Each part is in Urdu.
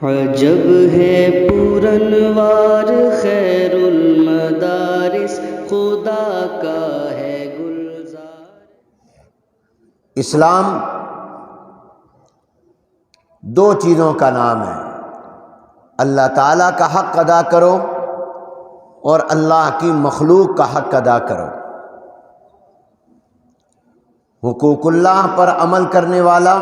عجب ہے پورنوار خیر المدارس، خدا کا ہے گلزار۔ اسلام دو چیزوں کا نام ہے، اللہ تعالیٰ کا حق ادا کرو اور اللہ کی مخلوق کا حق ادا کرو۔ حقوق اللہ پر عمل کرنے والا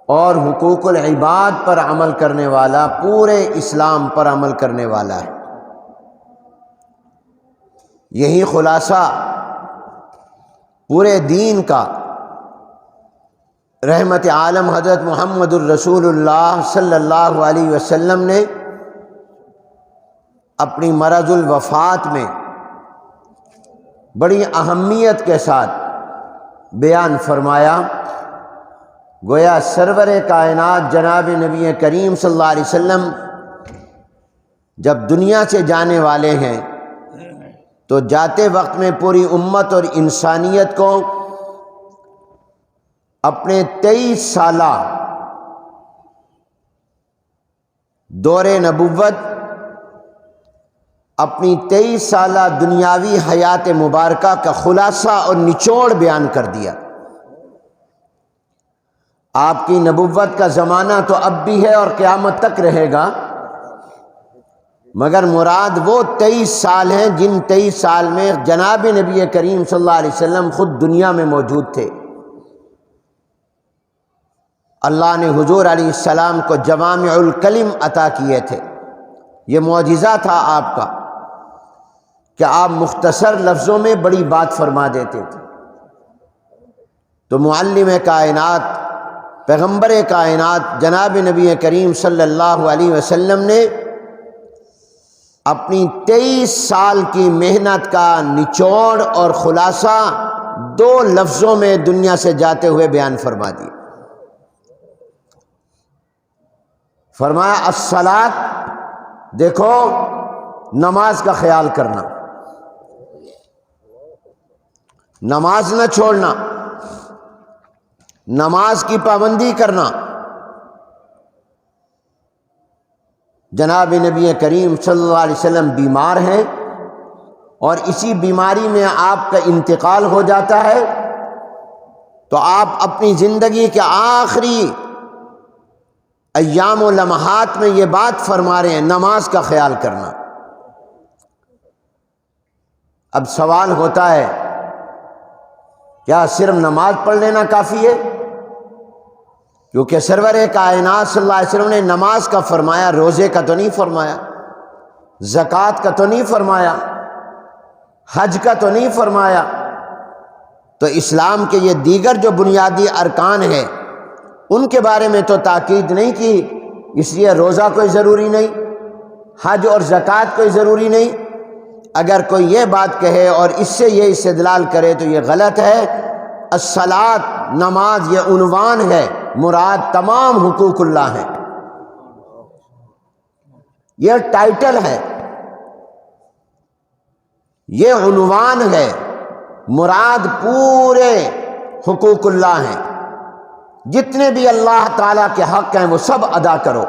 اور حقوق العباد پر عمل کرنے والا پورے اسلام پر عمل کرنے والا ہے۔ یہی خلاصہ پورے دین کا رحمت عالم حضرت محمد الرسول اللہ صلی اللہ علیہ وسلم نے اپنی مرض الوفات میں بڑی اہمیت کے ساتھ بیان فرمایا۔ گویا سرور کائنات جناب نبی کریم صلی اللہ علیہ وسلم جب دنیا سے جانے والے ہیں تو جاتے وقت میں پوری امت اور انسانیت کو اپنے 23 سالہ دور نبوت، اپنی 23 سالہ دنیاوی حیات مبارکہ کا خلاصہ اور نچوڑ بیان کر دیا۔ آپ کی نبوت کا زمانہ تو اب بھی ہے اور قیامت تک رہے گا، مگر مراد وہ 23 سال ہیں جن 23 سال میں جناب نبی کریم صلی اللہ علیہ وسلم خود دنیا میں موجود تھے۔ اللہ نے حضور علیہ السلام کو جوامع الکلم عطا کیے تھے۔ یہ معجزہ تھا آپ کا کہ آپ مختصر لفظوں میں بڑی بات فرما دیتے تھے۔ تو معلم کائنات، پیغمبر کائنات جناب نبی کریم صلی اللہ علیہ وسلم نے اپنی 23 سال کی محنت کا نچوڑ اور خلاصہ 2 لفظوں میں دنیا سے جاتے ہوئے بیان فرما دیا۔ فرمایا الصلاۃ، دیکھو نماز کا خیال کرنا، نماز نہ چھوڑنا، نماز کی پابندی کرنا۔ جناب نبی کریم صلی اللہ علیہ وسلم بیمار ہیں اور اسی بیماری میں آپ کا انتقال ہو جاتا ہے، تو آپ اپنی زندگی کے آخری ایام و لمحات میں یہ بات فرما رہے ہیں، نماز کا خیال کرنا۔ اب سوال ہوتا ہے، کیا صرف نماز پڑھ لینا کافی ہے؟ کیونکہ سرور کائنات صلی اللہ علیہ وسلم نے نماز کا فرمایا، روزے کا تو نہیں فرمایا، زکوٰۃ کا تو نہیں فرمایا، حج کا تو نہیں فرمایا۔ تو اسلام کے یہ دیگر جو بنیادی ارکان ہیں ان کے بارے میں تو تاکید نہیں کی، اس لیے روزہ کوئی ضروری نہیں، حج اور زکوٰۃ کوئی ضروری نہیں۔ اگر کوئی یہ بات کہے اور اس سے یہ استدلال کرے تو یہ غلط ہے۔ الصلاۃ، نماز، یہ عنوان ہے، مراد تمام حقوق اللہ ہیں، یہ ٹائٹل ہے، یہ عنوان ہے، مراد پورے حقوق اللہ ہیں۔ جتنے بھی اللہ تعالیٰ کے حق ہیں وہ سب ادا کرو۔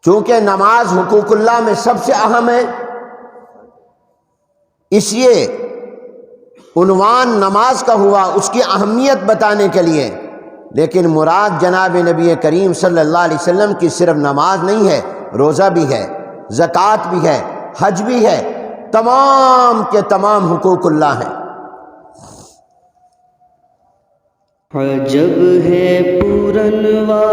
چونکہ نماز حقوق اللہ میں سب سے اہم ہے، اس لیے عنوان نماز کا ہوا، اس کی اہمیت بتانے کے لیے۔ لیکن مراد جناب نبی کریم صلی اللہ علیہ وسلم کی صرف نماز نہیں ہے، روزہ بھی ہے، زکوٰۃ بھی ہے، حج بھی ہے، تمام کے تمام حقوق اللہ ہیں۔ عجب ہے پورنوار